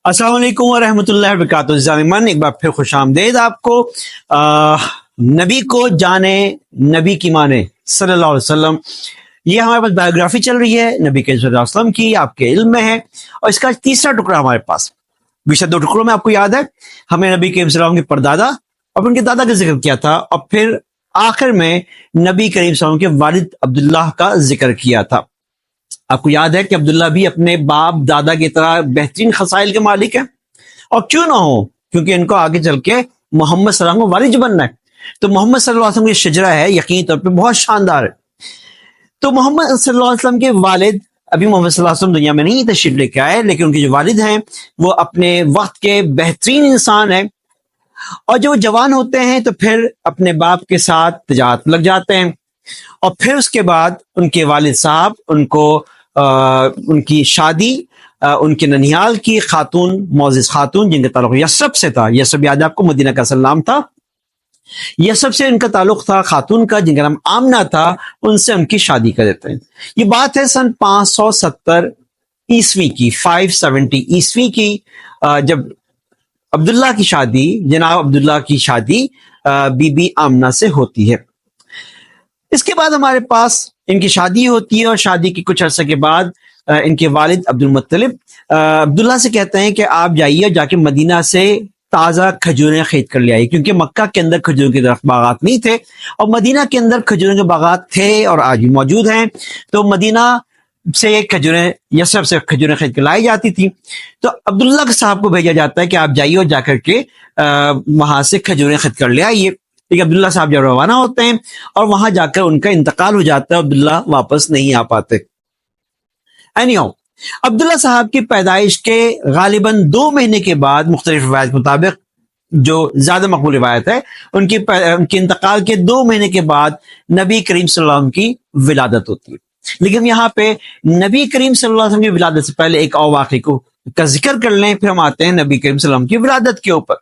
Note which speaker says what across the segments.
Speaker 1: السلام علیکم ورحمۃ اللہ وبرکاتہ. ضامن ایک بار پھر خوش آمدید آپ کو. نبی کو جانے، نبی کی مانے صلی اللہ علیہ وسلم. یہ ہمارے پاس بایوگرافی چل رہی ہے نبی کے صلی اللہ علیہ وسلم کی، آپ کے علم میں ہے. اور اس کا تیسرا ٹکڑا ہمارے پاس. پچھلے دو ٹکڑوں میں آپ کو یاد ہے ہمیں نبی کے صلی اللہ علیہ وسلم کے پردادا اور ان کے دادا کا ذکر کیا تھا، اور پھر آخر میں نبی کریم صلی اللہ علیہ وسلم کے والد عبداللہ کا ذکر کیا تھا. آپ کو یاد ہے کہ عبداللہ بھی اپنے باپ دادا کی طرح بہترین خصائل کے مالک ہیں، اور کیوں نہ ہو، کیونکہ ان کو آگے چل کے محمد صلی اللہ علیہ وسلم کو والد بننا ہے. تو محمد صلی اللہ علیہ وسلم کی شجرہ ہے یقینی طور پہ بہت شاندار ہے. تو محمد صلی اللہ علیہ وسلم کے والد ابھی محمد صلی اللہ علیہ وسلم دنیا میں نہیں تشریف لے کے آئے، لیکن ان کے جو والد ہیں وہ اپنے وقت کے بہترین انسان ہیں. اور جب وہ جوان ہوتے ہیں تو پھر اپنے باپ کے ساتھ تجارت لگ جاتے ہیں، اور پھر اس کے بعد ان کے والد صاحب ان کو ان کی شادی ان کے ننیال کی خاتون، معزز خاتون جن کا تعلق یثرب سے تھا. یثرب یاد ہے آپ کو، مدینہ کا اصل نام تھا. یثرب سے ان کا تعلق تھا خاتون کا جن کا نام آمنہ تھا، ان سے ان کی شادی کر دیتے ہیں. یہ بات ہے سن 570 عیسوی کی، 570 عیسوی کی، جب عبداللہ کی شادی، جناب عبداللہ کی شادی بی بی آمنہ سے ہوتی ہے. اس کے بعد ہمارے پاس ان کی شادی ہوتی ہے، اور شادی کے کچھ عرصے کے بعد ان کے والد عبد المطلب عبداللہ سے کہتے ہیں کہ آپ جائیے، جا کے مدینہ سے تازہ کھجوریں خرید کر لے آئیے، کیونکہ مکہ کے اندر کھجوروں کے درخت باغات نہیں تھے، اور مدینہ کے اندر کھجوروں کے باغات تھے اور آج بھی موجود ہیں. تو مدینہ سے کھجوریں، یثرب سے کھجوریں خرید کے لائی جاتی تھی. تو عبداللہ کے صاحب کو بھیجا جاتا ہے کہ آپ جائیے اور جا کر کے وہاں سے کھجوریں خرید کر لے آئیے. لیکن عبداللہ صاحب جب روانہ ہوتے ہیں اور وہاں جا کر ان کا انتقال ہو جاتا ہے، عبداللہ واپس نہیں آ پاتے. اینیو عبداللہ صاحب کی پیدائش کے غالباً 2 مہینے کے بعد، مختلف روایت کے مطابق جو زیادہ مقبول روایت ہے، ان کے انتقال کے 2 مہینے کے بعد نبی کریم صلی اللہ علیہ وسلم کی ولادت ہوتی ہے. لیکن یہاں پہ نبی کریم صلی اللہ علیہ وسلم کی ولادت سے پہلے ایک اور واقعے کا ذکر کر لیں، پھر ہم آتے ہیں نبی کریم صلی اللہ علیہ وسلم کی ولادت کے اوپر.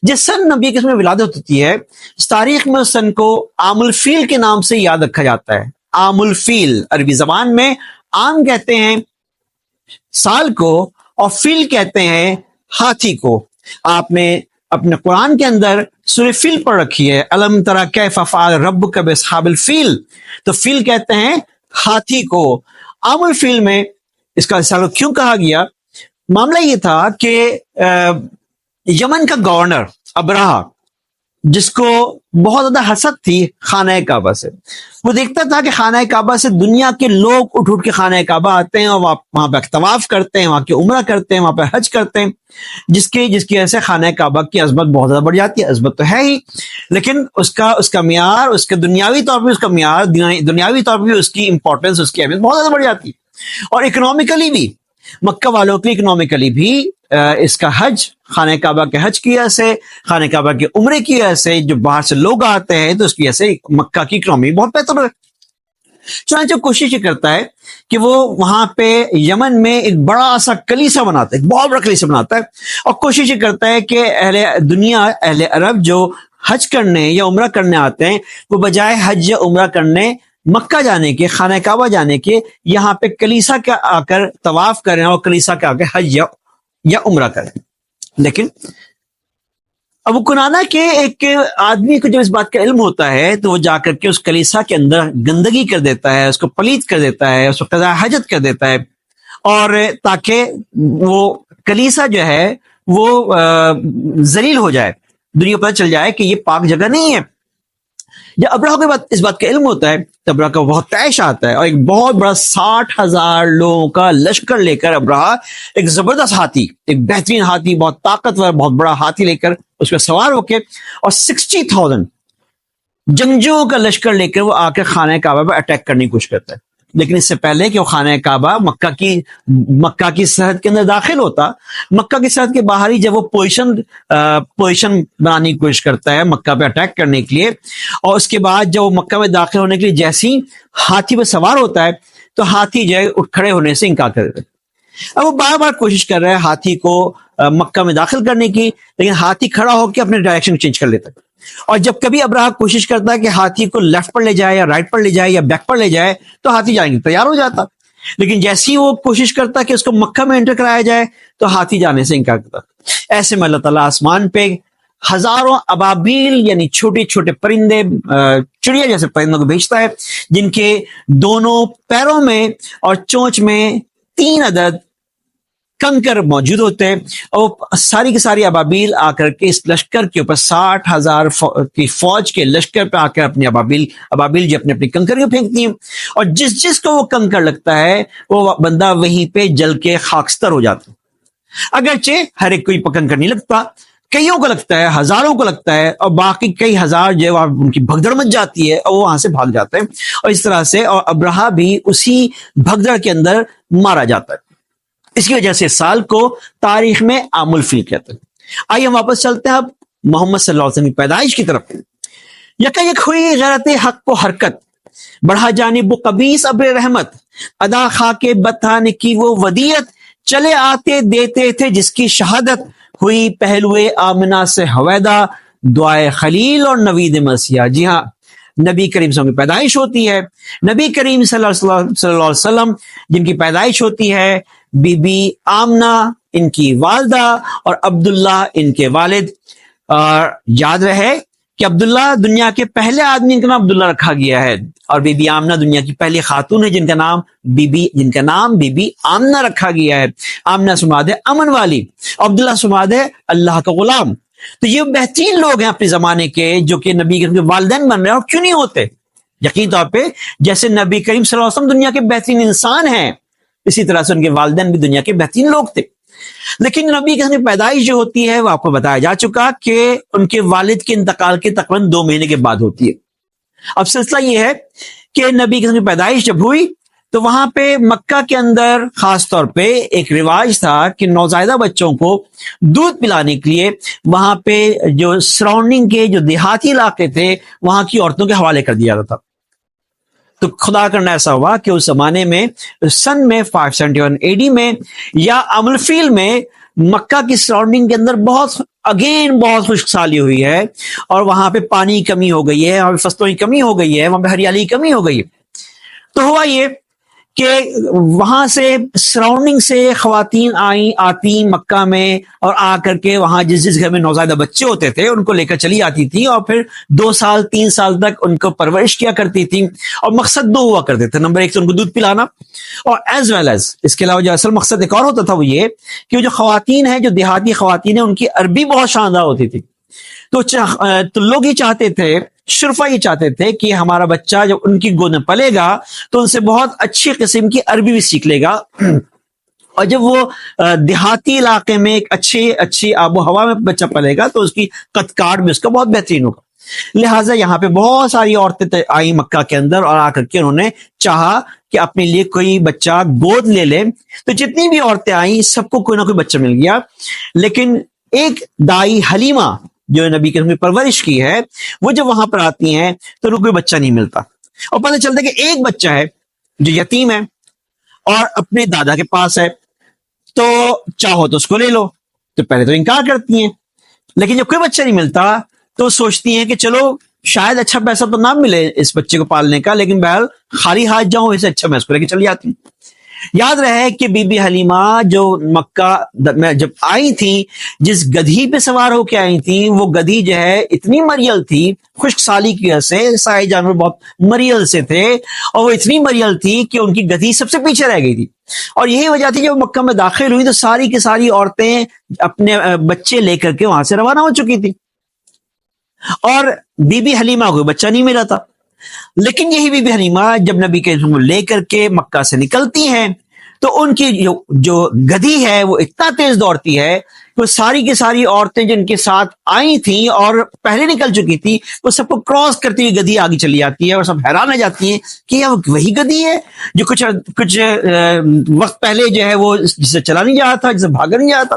Speaker 1: جس سن نبی کے ولادت ہوتی ہے، اس تاریخ میں اس سن کو عام الفیل کے نام سے یاد رکھا جاتا ہے. عام الفیل، عربی زبان میں عام کہتے ہیں سال کو، اور فیل کہتے ہیں ہاتھی کو. آپ نے اپنے قرآن کے اندر سورہ فیل پڑھ رکھی ہے، الم تری کیف فعل ربک باصحاب الفیل. تو فیل کہتے ہیں ہاتھی کو. عام الفیل میں اس کا سال کیوں کہا گیا؟ معاملہ یہ تھا کہ یمن کا گورنر ابرہہ، جس کو بہت زیادہ حسد تھی خانہ کعبہ سے، وہ دیکھتا تھا کہ خانہ کعبہ سے دنیا کے لوگ اٹھ اٹھ کے خانہ کعبہ آتے ہیں اور وہاں پہ طواف کرتے ہیں، وہاں کی عمرہ کرتے ہیں، وہاں پہ حج کرتے ہیں، جس کی وجہ سے خانہ کعبہ کی عظمت بہت زیادہ بڑھ جاتی ہے. عظمت تو ہے ہی، لیکن اس کا معیار، اس کے دنیاوی طور پہ اس کا معیار، دنیاوی طور پہ اس کی امپورٹنس، اس کی اہمیت بہت زیادہ بڑھ جاتی ہے. اور اکنامیکلی بھی، مکہ والوں کے اکنامیکلی بھی اس کا حج، خانہ کعبہ کے حج کی وجہ سے، خانہ کعبہ کے عمرے کی وجہ سے جو باہر سے لوگ آتے ہیں، تو اس کی وجہ سے مکہ کی اکنامی بہت بہتر ہے. چنانچہ کوشش یہ کرتا ہے کہ وہ وہاں پہ یمن میں ایک بڑا سا کلیسا بناتا ہے، ایک بہت بڑا کلیسا بناتا ہے، اور کوشش یہ کرتا ہے کہ اہل عرب جو حج کرنے یا عمرہ کرنے آتے ہیں، وہ بجائے حج یا عمرہ کرنے مکہ جانے کے، خانہ کعبہ جانے کے، یہاں پہ کلیسا کے آ کر طواف کریں اور کلیسا کے آ کے حج یا عمرہ کریں. لیکن ابو کنانہ کے ایک آدمی کو جب اس بات کا علم ہوتا ہے تو وہ جا کر کے اس کلیسا کے اندر گندگی کر دیتا ہے، اس کو پلید کر دیتا ہے، اس کو قضاء حاجت کر دیتا ہے، اور تاکہ وہ کلیسا جو ہے وہ ذلیل ہو جائے، دنیا کو پتہ چل جائے کہ یہ پاک جگہ نہیں ہے. جب ابرہہ کو اس بات کا علم ہوتا ہے تو ابرہہ کا بہت طیش آتا ہے، اور ایک بہت بڑا 60,000 لوگوں کا لشکر لے کر ابرہہ ایک زبردست ہاتھی، ایک بہترین ہاتھی، بہت طاقتور، بہت بڑا ہاتھی لے کر اس پہ سوار ہو کے، اور 60,000 جنگجوؤں کا لشکر لے کر وہ آ کر خانہ کعبہ پہ اٹیک کرنے کی کوشش کرتا ہے. لیکن اس سے پہلے کہ وہ خانہ کعبہ مکہ کی سرحد کے اندر داخل ہوتا، مکہ کی سرحد کے باہر ہی جب وہ پوزیشن بنانے کی کوشش کرتا ہے مکہ پہ اٹیک کرنے کے لیے، اور اس کے بعد جب وہ مکہ میں داخل ہونے کے لیے جیسے ہی ہاتھی پہ سوار ہوتا ہے تو ہاتھی جو ہے اٹھ کھڑے ہونے سے انکار کر دیتا ہے. اب وہ بار بار کوشش کر رہا ہے ہاتھی کو مکہ میں داخل کرنے کی، لیکن ہاتھی کھڑا ہو کے اپنے ڈائریکشن چینج کر لیتا ہے. اور جب کبھی ابرہہ کوشش کرتا ہے کہ ہاتھی کو لیفٹ پر لے جائے یا رائٹ پر لے جائے یا بیک پر لے جائے تو ہاتھی جانے کے تیار ہو جاتا. لیکن جیسی وہ کوشش کرتا کہ اس کو مکہ میں انٹر کرایا جائے تو ہاتھی جانے سے انکار کرتا. ایسے میں اللہ تعالیٰ آسمان پہ ہزاروں ابابیل یعنی چھوٹے چھوٹے پرندے چڑیا جیسے پرندوں کو بھیجتا ہے جن کے دونوں پیروں میں اور چونچ میں 3 عدد کنکر موجود ہوتے ہیں، اور ساری کی ساری ابابیل آ کر کے اس لشکر کے اوپر 60,000 کی فوج کے لشکر پہ آ کر اپنی ابابیل جو اپنے اپنی کنکر کو پھینکتی ہیں، اور جس کو وہ کنکر لگتا ہے وہ بندہ وہیں پہ جل کے خاکستر ہو جاتا ہے. اگرچہ ہر ایک کوئی کنکر نہیں لگتا، کئیوں کو لگتا ہے، ہزاروں کو لگتا ہے، اور باقی کئی ہزار جو ہے ان کی بھگدڑ مچ جاتی ہے اور وہ وہاں سے بھاگ جاتے ہیں. اور اس طرح سے اور ابرہا بھی اسی بھگدڑ کے اندر مارا جاتا ہے. اس کی وجہ سے سال کو تاریخ میں عام الفیل کہتے ہیں. آئیے ہم واپس چلتے ہیں اب محمد صلی اللہ علیہ وسلم کی پیدائش کی طرف. یکایک ہوئی غیرت حق کو حرکت، بڑھا جانب قبیس ابر رحمت، ادا خاک بتانے کی وہ ودیت، چلے آتے دیتے تھے جس کی شہادت، ہوئی پہلوے آمنہ سے حویدہ، دعائے خلیل اور نوید مسیح. جی ہاں، نبی کریم صلی اللہ علیہ وسلم کی پیدائش ہوتی ہے. نبی کریم صلی اللہ علیہ وسلم جن کی پیدائش ہوتی ہے بی بی آمنہ ان کی والدہ اور عبداللہ ان کے والد. اور یاد رہے کہ عبداللہ دنیا کے پہلے آدمی جن کا نام عبداللہ رکھا گیا ہے، اور بی بی آمنہ دنیا کی پہلی خاتون ہے جن کا نام بی بی آمنہ رکھا گیا ہے. آمنہ سے مراد ہے امن والی، عبداللہ سے مراد ہے اللہ کا غلام. تو یہ بہترین لوگ ہیں اپنے زمانے کے جو کہ نبی کے والدین بن رہے ہیں. اور کیوں نہیں ہوتے؟ یقین طور پہ جیسے نبی کریم صلی اللہ علیہ وسلم دنیا کے بہترین انسان ہیں، اسی طرح سے ان کے والدین بھی دنیا کے بہترین لوگ تھے. لیکن نبی کی پیدائش جو ہوتی ہے وہ آپ کو بتایا جا چکا کہ ان کے والد کے انتقال کے تقریباً 2 مہینے کے بعد ہوتی ہے. اب سلسلہ یہ ہے کہ نبی کی پیدائش جب ہوئی تو وہاں پہ مکہ کے اندر خاص طور پہ ایک رواج تھا کہ نوزائیدہ بچوں کو دودھ پلانے کے لیے وہاں پہ جو سراؤنڈنگ کے جو دیہاتی علاقے تھے وہاں کی عورتوں کے حوالے کر دیا جاتا تھا. تو خدا کرنا ایسا ہوا کہ اس زمانے میں سن میں 571 AD میں یا عام الفیل میں مکہ کی سراؤنڈنگ کے اندر بہت خشک سالی ہوئی ہے، اور وہاں پہ پانی کی کمی ہو گئی ہے، وہاں پہ فصلوں کی کمی ہو گئی ہے، وہاں پہ ہریالی کی کمی ہو گئی ہے. تو ہوا یہ کہ وہاں سے سراؤنڈنگ سے خواتین آتی مکہ میں، اور آ کر کے وہاں جس گھر میں نوزائیدہ بچے ہوتے تھے ان کو لے کر چلی آتی تھی، اور پھر 2 سال 3 سال تک ان کو پرورش کیا کرتی تھی. اور مقصد 2 ہوا کرتے تھے. نمبر 1 سے ان کو دودھ پلانا، اور ایز ویل ایز اس کے علاوہ جو اصل مقصد ایک اور ہوتا تھا وہ یہ کہ جو خواتین ہیں، جو دیہاتی خواتین ہیں، ان کی عربی بہت شاندار ہوتی تھی. تو لوگ یہ چاہتے تھے، شرفا یہ چاہتے تھے کہ ہمارا بچہ جب ان کی گود میں پلے گا تو ان سے بہت اچھی قسم کی عربی بھی سیکھ لے گا، اور جب وہ دیہاتی علاقے میں ایک اچھی آب و ہوا میں بچہ پلے گا تو اس کی قد کاٹ بھی اس کا بہت بہترین ہوگا. لہٰذا یہاں پہ بہت ساری عورتیں آئی مکہ کے اندر، اور آ کر کے انہوں نے چاہا کہ اپنے لیے کوئی بچہ گود لے لے. تو جتنی بھی عورتیں آئیں سب کو کوئی نہ کوئی بچہ مل گیا. لیکن ایک دائی حلیمہ جو نبی کے پرورش کی ہے، وہ جب وہاں پر آتی ہیں تو ان کو کوئی بچہ نہیں ملتا، اور پتہ چلتا ہے کہ ایک بچہ ہے جو یتیم ہے اور اپنے دادا کے پاس ہے، تو چاہو تو اس کو لے لو. تو پہلے تو انکار کرتی ہیں، لیکن جب کوئی بچہ نہیں ملتا تو سوچتی ہیں کہ چلو شاید اچھا پیسہ تو نہ ملے اس بچے کو پالنے کا، لیکن بہرحال خالی ہاتھ جاؤں اسے اچھا میں اس کو لے کے چلی جاتی ہوں. یاد رہے کہ بی بی حلیمہ جو مکہ میں جب آئی تھی، جس گدھی پہ سوار ہو کے آئی تھی، وہ گدھی جو ہے اتنی مریل تھی، خشک سالی کی وجہ سے سارے جانور بہت مریل سے تھے، اور وہ اتنی مریل تھی کہ ان کی گدھی سب سے پیچھے رہ گئی تھی. اور یہی وجہ تھی جب مکہ میں داخل ہوئی تو ساری کی ساری عورتیں اپنے بچے لے کر کے وہاں سے روانہ ہو چکی تھی، اور بی بی حلیمہ کو بچہ نہیں ملا تھا. لیکن یہی بی بی حلیمہ جب نبی کے لے کر کے مکہ سے نکلتی ہیں تو ان کی جو گدھی ہے وہ اتنا تیز دوڑتی ہے کہ ساری کی ساری عورتیں جن کے ساتھ آئی تھیں اور پہلے نکل چکی تھی وہ سب کو کراس کرتی ہوئی گدھی آگے چلی جاتی ہے، اور سب حیران ہو جاتی ہیں کہ یہ وہی گدھی ہے جو کچھ وقت پہلے جو ہے وہ جسے چلا نہیں جا رہا تھا، جسے بھاگا نہیں جا رہا تھا.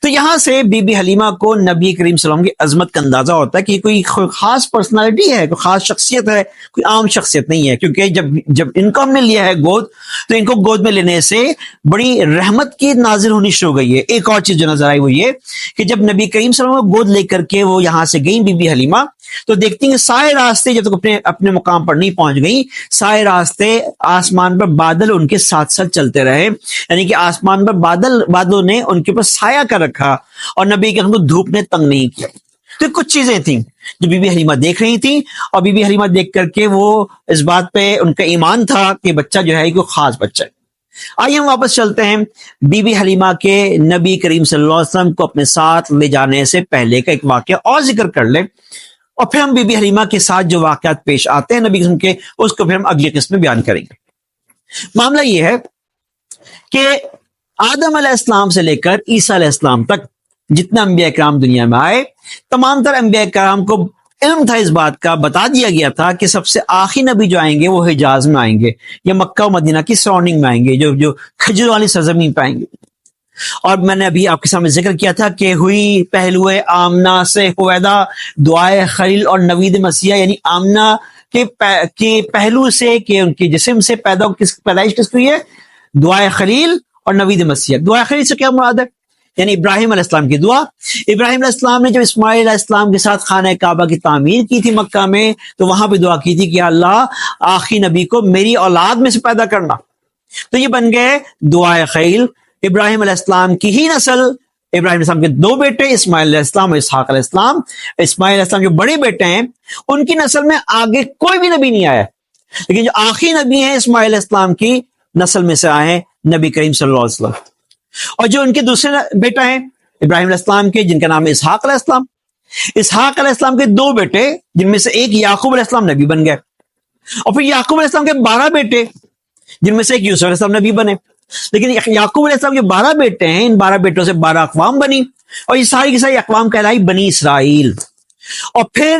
Speaker 1: تو یہاں سے بی بی حلیمہ کو نبی کریم صلی اللہ علیہ وسلم کی عظمت کا اندازہ ہوتا ہے کہ کوئی خاص پرسنالٹی ہے، کوئی خاص شخصیت ہے، کوئی عام شخصیت نہیں ہے. کیونکہ جب ان کو ہم نے لیا ہے گود، تو ان کو گود میں لینے سے بڑی رحمت کی نازل ہونی شروع ہو گئی ہے. ایک اور چیز جو نظر آئی وہ یہ کہ جب نبی کریم صلی اللہ علیہ وسلم کو گود لے کر کے وہ یہاں سے گئی بی بی حلیمہ، تو دیکھتی ہیں سارے راستے جب تک اپنے مقام پر نہیں پہنچ گئی، سارے راستے آسمان پر بادل ان کے ساتھ ساتھ چلتے رہے، یعنی کہ آسمان پر بادلوں نے ان کے اوپر سایہ کر رکھا اور نبی کے کو دھوپ نے تنگ نہیں کیا۔ تو کچھ چیزیں تھیں جو بی بی حلیمہ دیکھ رہی تھیں، اور بی بی حلیمہ دیکھ کر کے وہ اس بات پہ ان کا ایمان تھا کہ بچہ جو ہے کوئی خاص بچہ ہے۔ آئیے ہم واپس چلتے ہیں بی بی حلیمہ کے نبی کریم صلی اللہ علیہ وسلم کو اپنے ساتھ لے جانے سے پہلے کا ایک واقعہ اور ذکر کر لیں، اور پھر ہم بی بی حلیمہ کے ساتھ جو واقعات پیش آتے ہیں نبی قسم کے، اس کو پھر ہم اگلی قسم میں بیان کریں گے۔ معاملہ یہ ہے کہ آدم علیہ السلام سے لے کر عیسیٰ علیہ السلام تک جتنے انبیاء کرام دنیا میں آئے، تمام تر انبیاء کرام کو علم تھا اس بات کا، بتا دیا گیا تھا کہ سب سے آخری نبی جو آئیں گے وہ حجاز میں آئیں گے یا مکہ و مدینہ کی سراؤنڈنگ میں آئیں گے، جو کھجور والی سرزمین پہ آئیں گے۔ اور میں نے ابھی آپ کے سامنے ذکر کیا تھا کہ ہوئی پہلو آمنہ سے ہویدا دعائے خلیل اور نوید مسیح، یعنی آمنہ کے پہلو سے کہ ان کے جسم سے پیدائش کس کی ہوئی ہے؟ دعائے خلیل اور نوید مسیح۔ دعائے خلیل سے کیا مراد ہے؟ یعنی ابراہیم علیہ السلام کی دعا۔ ابراہیم علیہ السلام نے جب اسماعیل علیہ السلام کے ساتھ خانہ کعبہ کی تعمیر کی تھی مکہ میں، تو وہاں پہ دعا کی تھی کہ اللہ آخری نبی کو میری اولاد میں سے پیدا کرنا۔ تو یہ بن گئے دعائے خلیل، ابراہیم علیہ السلام کی ہی نسل۔ ابراہیم علیہ السلام کے دو بیٹے اسماعیل علیہ السلام اور اسحاق علیہ السلام۔ اسماعیل علیہ السلام جو بڑے بیٹے ہیں ان کی نسل میں آگے کوئی بھی نبی نہیں آیا، لیکن جو آخری نبی ہیں اسماعیل علیہ السلام کی نسل میں سے آئے ہیں نبی کریم صلی اللہ علیہ وسلم۔ اور جو ان کے دوسرے بیٹا ہیں ابراہیم علیہ السلام کے، جن کا نام ہے اسحاق علیہ السلام، اسحاق علیہ السلام کے دو بیٹے جن میں سے ایک یعقوب علیہ السلام نبی بن گئے، اور پھر یعقوب علیہ السلام کے 12 بیٹے جن میں سے ایک یوسف علیہ السلام نبی بنے۔ لیکن یعقوب علیہ السلام کے 12 بیٹے ہیں، ان 12 بیٹوں سے 12 اقوام بنی، اور یہ ساری کی ساری اقوام کہلائی بنی اسرائیل۔ اور پھر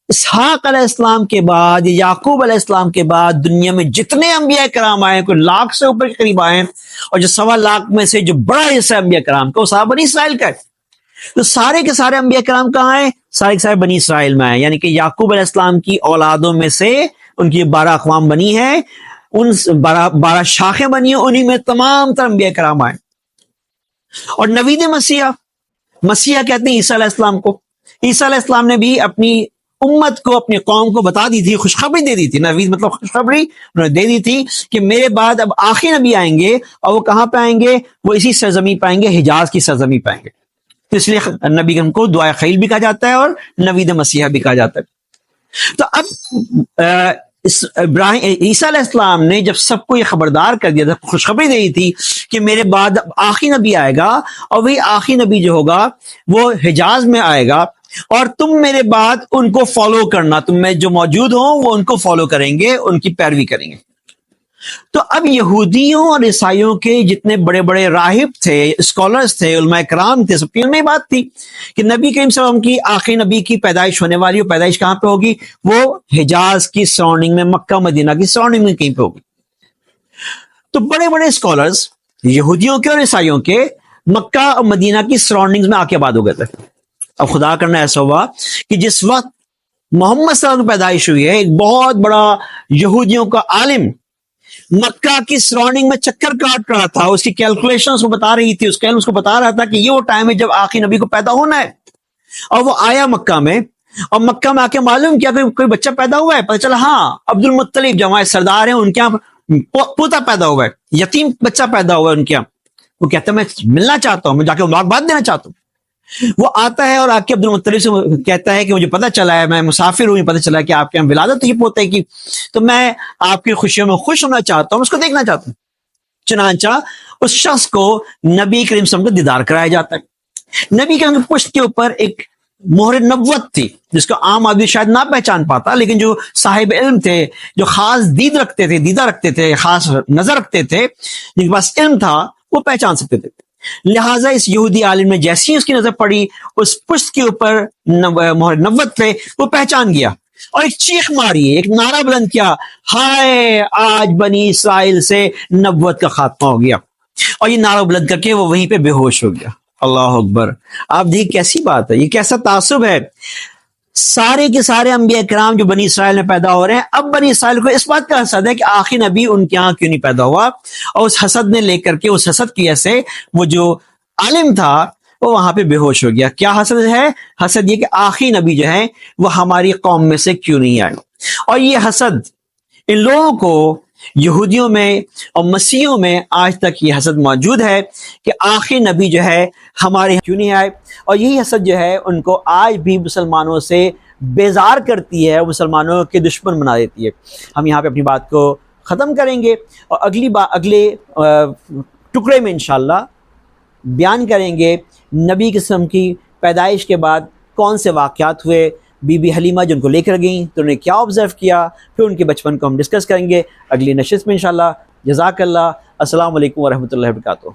Speaker 1: اسحاق علیہ السلام کے بعد، یعقوب علیہ السلام کے بعد دنیا میں جتنے انبیاء کرام آئے، کوئی لاکھ سے اوپر کے قریب آئے، اور جو 1.25 لاکھ میں سے جو بڑا حصہ انبیاء کرام کا وہ سارا بنی اسرائیل کا ہے۔ تو سارے کے سارے انبیاء کرام کہاں آئے؟ سارے کے سارے بنی اسرائیل میں آئے، یعنی کہ یعقوب علیہ السلام کی اولادوں میں سے ان کی 12 اقوام بنی ہیں، ان 12 شاخیں بنی ہیں، انہی میں تمام تر انبیاء کرام آئے۔ اور نوید مسیح کہتے ہیں عیسیٰ علیہ السلام کو۔ عیسیٰ علیہ السلام نے بھی اپنی امت کو، اپنی قوم کو بتا دی تھی، خوشخبری دے دی تھی، نوید مطلب خوشخبری انہوں نے دے دی تھی کہ میرے بعد اب آخری نبی آئیں گے، اور وہ کہاں پہ آئیں گے؟ وہ اسی سرزمین پہ آئیں گے، حجاز کی سرزمین پہ آئیں گے۔ تو اس لیے نبی کو دعائے خلیل بھی کہا جاتا ہے اور نوید مسیح بھی کہا جاتا ہے۔ تو اب عیسیٰ علیہ السلام نے جب سب کو یہ خبردار کر دیا تھا، خوشخبری دی تھی کہ میرے بعد آخری نبی آئے گا، اور وہی آخری نبی جو ہوگا وہ حجاز میں آئے گا، اور تم میرے بعد ان کو فالو کرنا، تم میں جو موجود ہوں وہ ان کو فالو کریں گے، ان کی پیروی کریں گے۔ تو اب یہودیوں اور عیسائیوں کے جتنے بڑے بڑے راہب تھے، اسکالرز تھے، علماء کرام تھے، سب کی میں بات تھی کہ نبی کریم صلی اللہ علیہ وسلم کی آخری نبی کی پیدائش ہونے والی، وہ پیدائش کہاں پہ ہوگی؟ وہ حجاز کی سراؤنڈنگ میں، مکہ مدینہ کی سراؤنڈنگ میں کہیں پہ ہوگی۔ تو بڑے بڑے اسکالرز یہودیوں کے اور عیسائیوں کے مکہ اور مدینہ کی سراؤنڈنگز میں آ کے آباد ہو گئے تھے۔ اب خدا کرنا ایسا ہوا کہ جس وقت محمد صلی اللہ علیہ وسلم کی پیدائش ہوئی ہے، ایک بہت بڑا یہودیوں کا عالم مکہ کی سراؤنڈنگ میں چکر کاٹ رہا تھا، اس کی کیلکولیشن اس کو بتا رہی تھی، اس کو بتا رہا تھا کہ یہ وہ ٹائم ہے جب آخری نبی کو پیدا ہونا ہے۔ اور وہ آیا مکہ میں، اور مکہ میں آ کے معلوم کیا کہ کوئی بچہ پیدا ہوا ہے، پتہ چلا ہاں عبد المطلب جو ہمارے سردار ہیں ان کے یہاں پوتا پیدا ہوا ہے، یتیم بچہ پیدا ہوا ہے ان کے یہاں۔ وہ کہتا ہے میں ملنا چاہتا ہوں، میں جا کے مبارکباد دینا چاہتا ہوں۔ وہ آتا ہے اور آ کے عبد المطلب سے کہتا ہے کہ مجھے پتہ چلا ہے، میں مسافر ہوں، پتہ چلا ہے کہ آپ کے یہاں ولادت ہوئی پوتے کی، تو میں آپ کی خوشیوں میں خوش ہونا چاہتا ہوں، اس کو دیکھنا چاہتا ہوں۔ چنانچہ اس شخص کو نبی کریم صلی اللہ علیہ وسلم کو دیدار کرایا جاتا ہے۔ نبی کریم کی پشت کے اوپر ایک مہر نبوت تھی، جس کو عام آدمی شاید نہ پہچان پاتا، لیکن جو صاحب علم تھے، جو خاص دیدہ رکھتے تھے، خاص نظر رکھتے تھے، جن کے پاس علم تھا، وہ پہچان سکتے تھے۔ لہٰذا اس یہودی عالم نے جیسی ہی اس کی نظر پڑی اس پشت کے اوپر مہر نبوت پہ، وہ پہچان گیا اور ایک چیخ ماری، ایک نعرہ بلند کیا، ہائے آج بنی اسرائیل سے نبوت کا خاتمہ ہو گیا، اور یہ نعرہ بلند کر کے وہ وہیں پہ بے ہوش ہو گیا۔ اللہ اکبر! آپ دیکھیں کیسی بات ہے، یہ کیسا تعصب ہے۔ سارے کے سارے انبیاء کرام جو بنی اسرائیل میں پیدا ہو رہے ہیں، اب بنی اسرائیل کو اس بات کا حسد ہے کہ آخری نبی ان کے یہاں کیوں نہیں پیدا ہوا، اور اس حسد نے لے کر کے، اس حسد کی وجہ سے وہ جو عالم تھا وہ وہاں پہ بے ہوش ہو گیا. کیا حسد ہے؟ حسد یہ کہ آخری نبی جو ہے وہ ہماری قوم میں سے کیوں نہیں آئے. اور یہ حسد ان لوگوں کو یہودیوں میں اور مسیحیوں میں آج تک یہ حسد موجود ہے کہ آخری نبی جو ہے ہمارے کیوں نہیں آئے. اور یہی حسد جو ہے ان کو آج بھی مسلمانوں سے بیزار کرتی ہے، مسلمانوں کے دشمن بنا دیتی ہے. ہم یہاں پہ اپنی بات کو ختم کریں گے اور اگلے ٹکڑے میں انشاءاللہ بیان کریں گے نبی قسم کی پیدائش کے بعد کون سے واقعات ہوئے، بی بی حلیمہ جن کو لے کر گئیں تو انہیں کیا آبزرو کیا، پھر ان کے بچپن کو ہم ڈسکس کریں گے اگلی نشست میں انشاءاللہ. جزاک اللہ. السلام علیکم ورحمۃ اللہ وبرکاتہ.